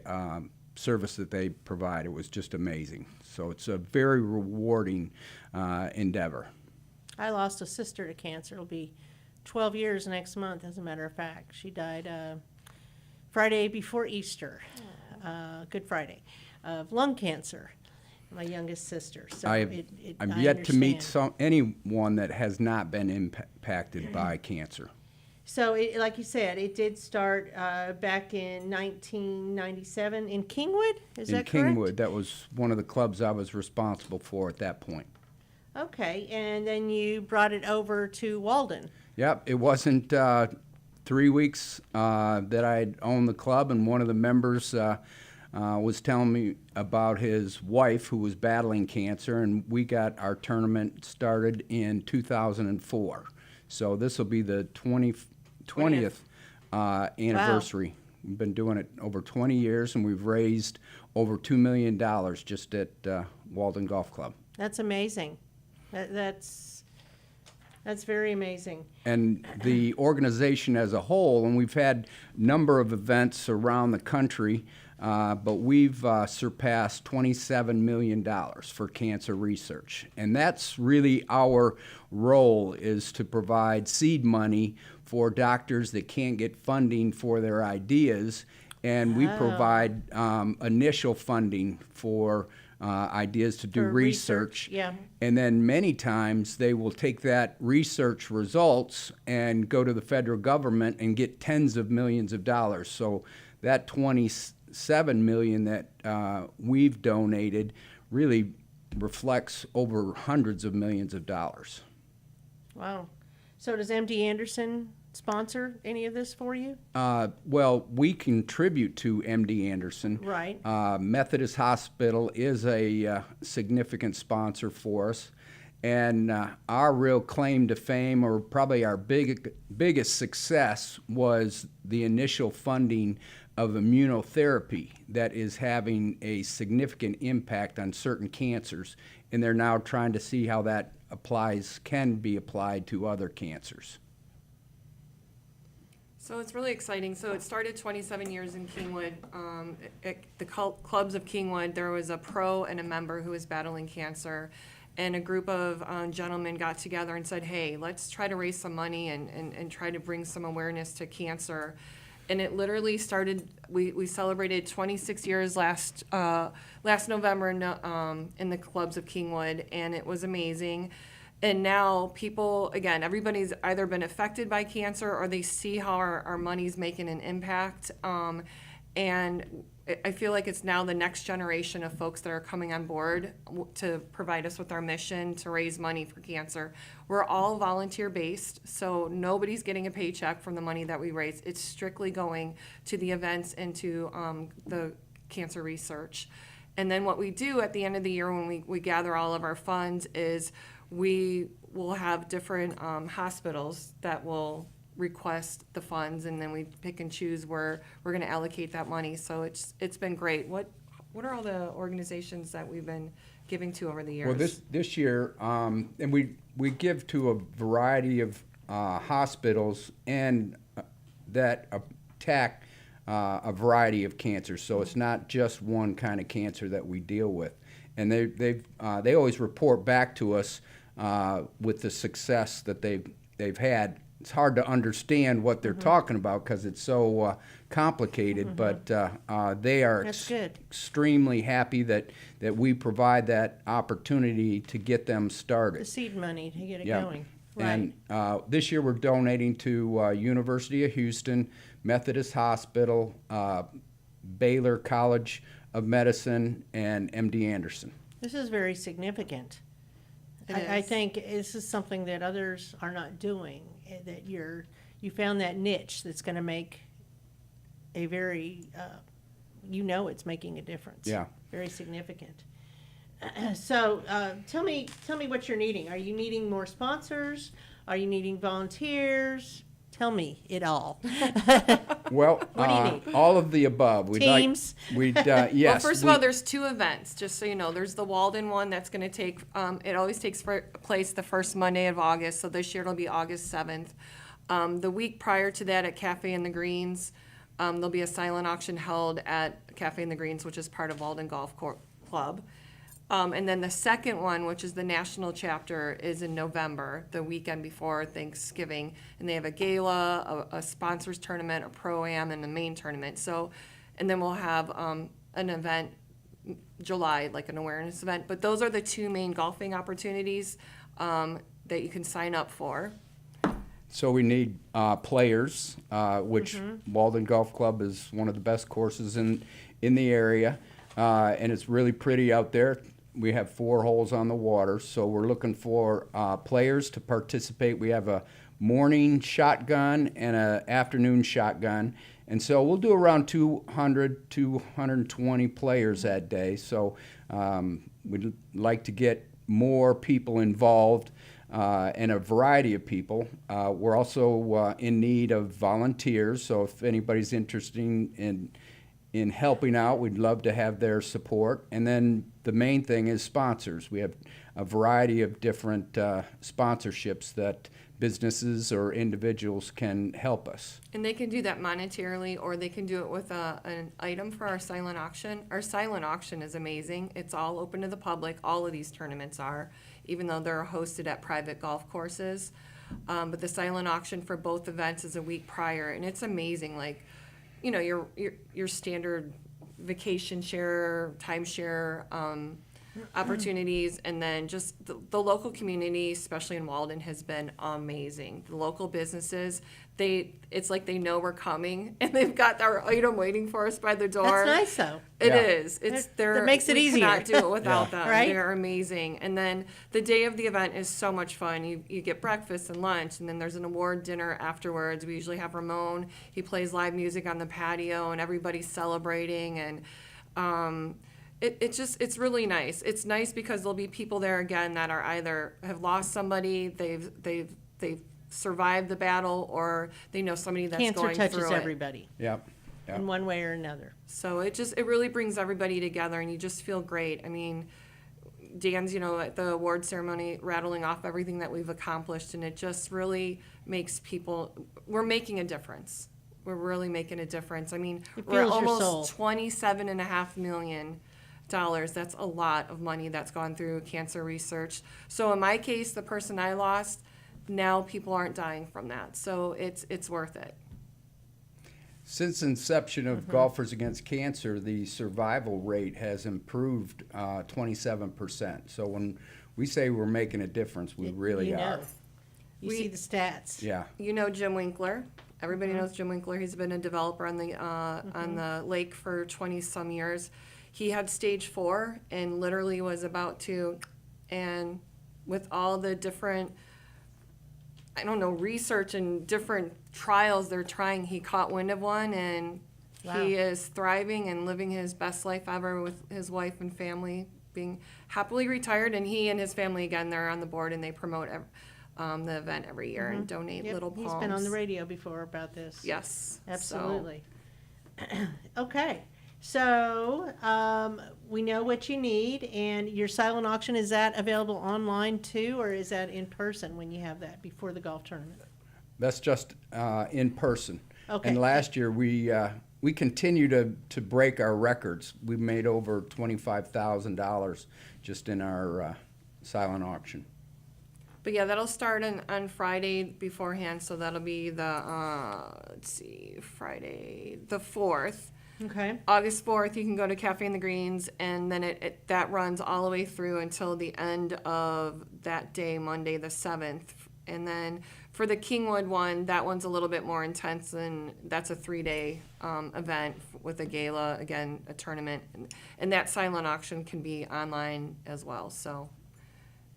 service that they provide. It was just amazing. So it's a very rewarding endeavor. I lost a sister to cancer. It'll be 12 years next month, as a matter of fact. She died Friday before Easter, Good Friday, of lung cancer. My youngest sister. So I've I yet to meet understand. anyone that has not been impacted by cancer. So, like you said, it did start back in 1997 in Kingwood. Is that correct? In Kingwood, that was one of the clubs I was responsible for at that point. Okay, and then you brought it over to Walden. Yep, it wasn't 3 weeks that I owned the club, and one of the members was telling me about his wife who was battling cancer, and we got our tournament started in 2004. So this will be the 20th anniversary. Wow. We've been doing it over 20 years, and we've raised over $2 million just at Walden Golf Club. That's amazing. That's very amazing. And the organization as a whole, and we've had a number of events around the country, but we've surpassed $27 million for cancer research. And that's really our role, is to provide seed money for doctors that can't get funding for their ideas. And we provide initial funding for ideas to do research. Yeah. And then many times they will take that research results and go to the federal government and get tens of millions of dollars. So that $27 million that we've donated really reflects over hundreds of millions of dollars. Wow. So does MD Anderson sponsor any of this for you? Well, we contribute to MD Anderson. Right. Methodist Hospital is a significant sponsor for us. And our real claim to fame, or probably our biggest success, was the initial funding of immunotherapy that is having a significant impact on certain cancers. And they're now trying to see how that can be applied to other cancers. So it's really exciting. So it started 27 years in Kingwood. At the clubs of Kingwood, there was a pro and a member who was battling cancer. And a group of gentlemen got together and said, hey, let's try to raise some money and try to bring some awareness to cancer. And it literally started, we celebrated 26 years last November in the clubs of Kingwood, and it was amazing. And now people, again, everybody's either been affected by cancer or they see how our money's making an impact. And I feel like it's now the next generation of folks that are coming on board to provide us with our mission to raise money for cancer. We're all volunteer-based, so nobody's getting a paycheck from the money that we raise. It's strictly going to the events and to the cancer research. And then what we do at the end of the year when we gather all of our funds is we will have different hospitals that will request the funds, and then we pick and choose where we're going to allocate that money. So it's been great. What are all the organizations that we've been giving to over the years? Well, this year, and we give to a variety of hospitals and that attack a variety of cancers. So it's not just one kind of cancer that we deal with, and they always report back to us with the success that they've had. It's hard to understand what they're talking about because it's so complicated, but they are extremely happy that we provide that opportunity to get them started. The seed money to get it going. Right. And this year we're donating to University of Houston, Methodist Hospital, Baylor College of Medicine, and MD Anderson. This is very significant. I think this is something that others are not doing, that you found that niche that's going to make a very, it's making a difference. Yeah. Very significant. So tell me what you're needing. Are you needing more sponsors? Are you needing volunteers? Tell me it all. Well, what do you need? All of the above. Teams? Yes. Well, first of all, there's two events, just so you know. There's the Walden one that's going to take, it always takes place the first Monday of August, so this year it'll be August 7th. The week prior to that at Cafe in the Greens, there'll be a silent auction held at Cafe in the Greens, which is part of Walden Golf Club. And then the second one, which is the national chapter, is in November, the weekend before Thanksgiving. And they have a gala, a sponsors tournament, a pro-am, and a main tournament. So, and then we'll have an event July, like an awareness event. But those are the two main golfing opportunities that you can sign up for. So we need players, which Walden Golf Club is one of the best courses in the area. And it's really pretty out there. We have 4 holes on the water, so we're looking for players to participate. We have a morning shotgun and an afternoon shotgun. And so we'll do around 200, 220 players that day. So we'd like to get more people involved and a variety of people. We're also in need of volunteers, so if anybody's interested in helping out, we'd love to have their support. And then the main thing is sponsors. We have a variety of different sponsorships that businesses or individuals can help us. And they can do that monetarily, or they can do it with an item for our silent auction. Our silent auction is amazing. It's all open to the public. All of these tournaments are, even though they're hosted at private golf courses. But the silent auction for both events is a week prior, and it's amazing. Like, you know, your standard vacation share, timeshare opportunities, and then just the local community, especially in Walden, has been amazing. The local businesses, it's like they know we're coming, and they've got our item waiting for us by the door. That's nice, though. It is. That makes it we easier. cannot do it without them. Right? They're amazing. And then the day of the event is so much fun. You get breakfast and lunch, and then there's an award dinner afterwards. We usually have Ramon. He plays live music on the patio, and everybody's celebrating. And it's really nice. It's nice because there'll be people there again that are either have lost somebody, they've survived the battle, or they know somebody that's Cancer going through it. touches everybody. Yep. In one way or another. So it really brings everybody together, and you just feel great. I mean, Dan's, at the award ceremony, rattling off everything that we've accomplished, and it just really makes we're making a difference. We're really making a difference. I mean, we're fills your soul. almost $27.5 million. That's a lot of money that's gone through cancer research. So in my case, the person I lost, now people aren't dying from that. So it's worth it. Since inception of Golfers Against Cancer, the survival rate has improved 27%. So when we say we're making a difference, we really are. You see the stats. Yeah. You know Jim Winkler. Everybody knows Jim Winkler. He's been a developer on the lake for 20-some years. He had stage 4 and literally was about to, and with all the different, research and different trials they're trying, he caught wind of one, and he is thriving and living his best life ever with his wife and family, being happily retired. And he and his family, again, they're on the board, and they promote the event every year and donate little palms. He's been on the radio before about this. Yes. Absolutely. Okay. So we know what you need, and your silent auction, is that available online too, or is that in person when you have that before the golf tournament? That's just in person. Okay. And last year we continue to break our records. We made over $25,000 just in our silent auction. But yeah, that'll start on Friday beforehand, so that'll be Friday the 4th. Okay. August 4th, you can go to Cafe in the Greens, and then that runs all the way through until the end of that day, Monday the 7th. And then for the Kingwood one, that one's a little bit more intense, and that's a 3-day event with a gala, again, a tournament. And that silent auction can be online as well. So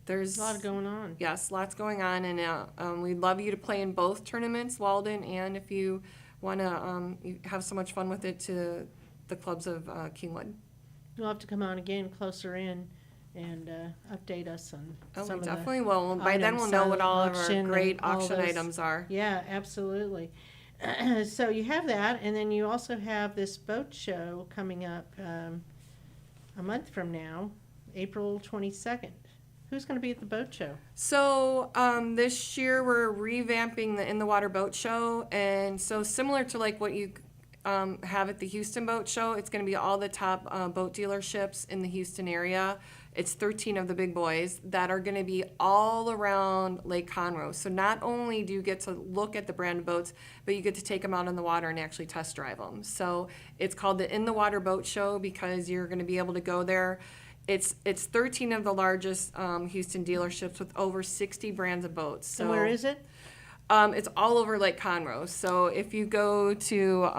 there's a lot going on. Yes, lots going on, and we'd love you to play in both tournaments, Walden, and if you want to have so much fun with it, to the clubs of Kingwood. You'll have to come on again closer in and update us on some of the definitely will. By then we'll know what all of our great auction items are. Yeah, absolutely. So you have that, and then you also have this boat show coming up a month from now, April 22nd. Who's going to be at the boat show? So this year we're revamping the In the Water Boat Show, and so similar to like what you have at the Houston Boat Show. It's going to be all the top boat dealerships in the Houston area. It's 13 of the big boys that are going to be all around Lake Conroe. So not only do you get to look at the branded boats, but you get to take them out on the water and actually test drive them. So it's called the In the Water Boat Show because you're going to be able to go there. It's 13 of the largest Houston dealerships with over 60 brands of boats. So And where is it? It's all over Lake Conroe. So if you go to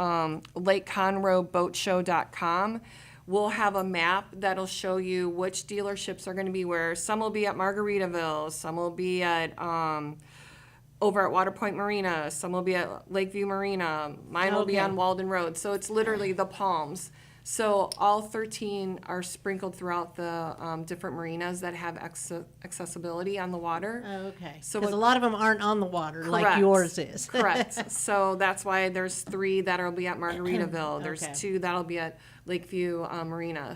LakeConroeBoatShow.com, we'll have a map that'll show you which dealerships are going to be where. Some will be at Margaritaville, some will be at over at Water Point Marina, some will be at Lakeview Marina, mine will be Okay. on Walden Road. So it's literally the Palms. So all 13 are sprinkled throughout the different marinas that have accessibility on the water. Oh, okay. So Because a what- lot of them aren't on the water like Correct. yours is. Correct. So that's why there's 3 that'll be at Margaritaville. There's Okay. 2 that'll be at Lakeview Marina.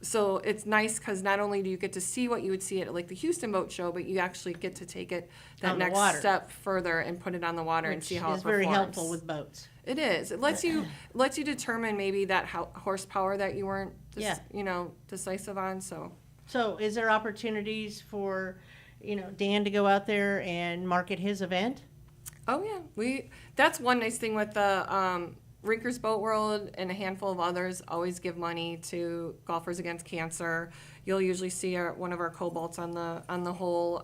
So it's nice because not only do you get to see what you would see at like the Houston Boat Show, but you actually get to take it that On the next water. step further and put it on the water and Which see how is it very performs. helpful with boats. It is. It lets you determine maybe that horsepower that you weren't Yeah. decisive on. So So is there opportunities for, Dan to go out there and market his event? Oh yeah, that's one nice thing with the Rinker's Boat World and a handful of others always give money to Golfers Against Cancer. You'll usually see one of our Cobalts on the whole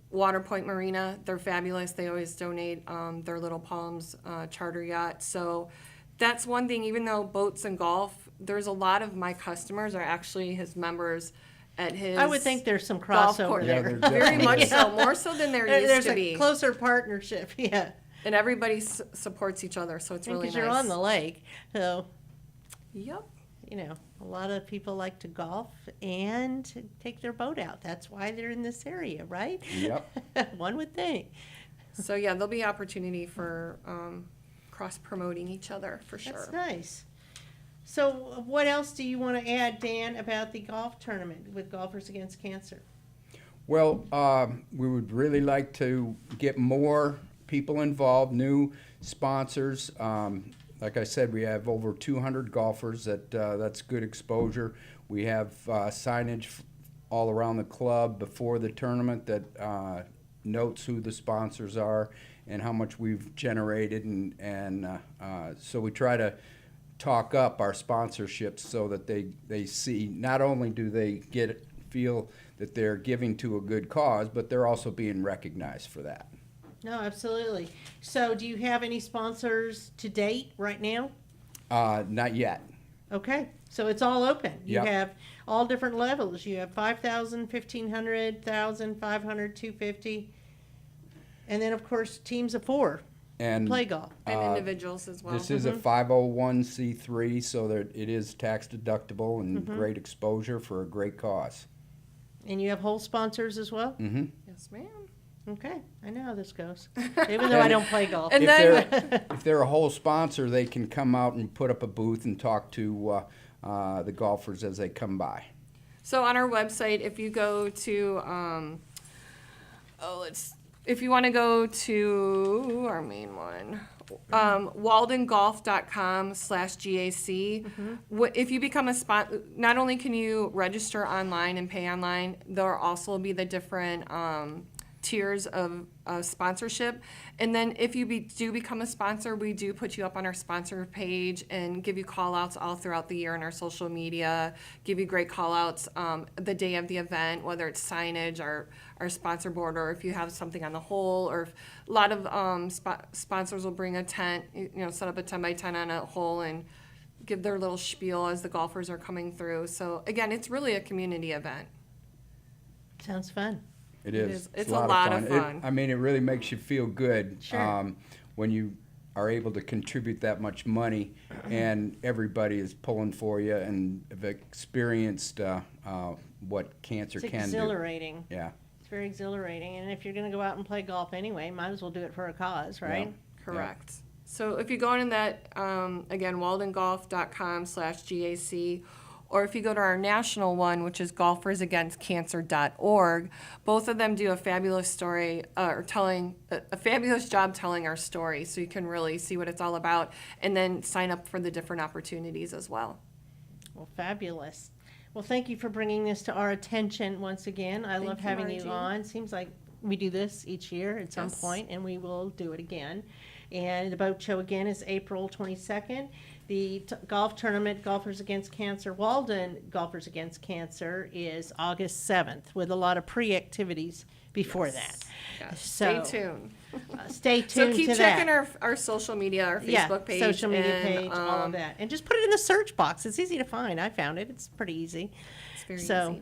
Water Point Marina. They're fabulous. They always donate their Little Palms charter yacht. So that's one thing. Even though boats and golf, there's a lot of my customers are actually his members at his. I would think there's some golf crossover course. there. Very much so, more so than there used There's to a be. closer partnership, yeah. And everybody supports each other, so it's really nice. Because you're on the lake, so. Yep. A lot of people like to golf and take their boat out. That's why they're in this area, right? Yep. One would think. So yeah, there'll be opportunity for cross-promoting each other for sure. That's nice. So what else do you want to add, Dan, about the golf tournament with Golfers Against Cancer? Well, we would really like to get more people involved, new sponsors. Like I said, we have over 200 golfers. That's good exposure. We have signage all around the club before the tournament that notes who the sponsors are and how much we've generated, and so we try to talk up our sponsorships so that they see not only do they feel that they're giving to a good cause, but they're also being recognized for that. No, absolutely. So do you have any sponsors to date right now? Not yet. Okay, so it's all open. You Yep. have all different levels. You have 5,000, 1,500, 1,000, 500, 250. And then, of course, teams of 4 And play golf. And individuals as well. This is a 501c3, so that it is tax deductible and great exposure for a great cause. And you have whole sponsors as well? Mm-hmm. Yes, ma'am. Okay, I know how this goes. Even though I don't play golf. And If they're a whole sponsor, they can come out and put up a booth and talk to the golfers as they come by. So on our website, if you go to, if you want to go to our main one, waldengolf.com/GAC. If you become a not only can you register online and pay online, there'll also be the different tiers of sponsorship. And then if you do become a sponsor, we do put you up on our sponsor page and give you call outs all throughout the year on our social media, give you great call outs the day of the event, whether it's signage, our sponsor board, or if you have something on the hole, or if a lot of sponsors will bring a tent, set up a 10 by 10 on a hole and give their little spiel as the golfers are coming through. So again, it's really a community event. Sounds fun. It is. It's a lot of fun. It really makes you feel good Sure. when you are able to contribute that much money and everybody is pulling for you and have experienced what cancer It's can exhilarating. do. Yeah. It's very exhilarating. And if you're going to go out and play golf anyway, might as well do it for a cause, right? Yeah. Correct. So if you go in that, again, waldengolf.com/GAC, Or if you go to our national one, which is golfersagainstcancer.org, both of them do a fabulous story, or telling a fabulous job telling our story, so you can really see what it's all about, and then sign up for the different opportunities as well. Well, fabulous. Well, thank you for bringing this to our attention once again. I love having you on. Seems like we do this each year at some point, and we will do it again. And the boat show again is April 22nd. The golf tournament, Golfers Against Cancer, Walden Golfers Against Cancer, is August 7th, with a lot of pre-activities before that. Yes. So, Stay tuned. Stay tuned So keep to checking that. our social media, our Facebook page. social media and, page, all of that. And just put it in the search box. It's easy to find. I found it. It's pretty easy. It's very so, easy.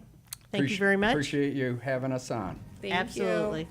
thank you very much. Appreciate you having us on. Thank Absolutely. you.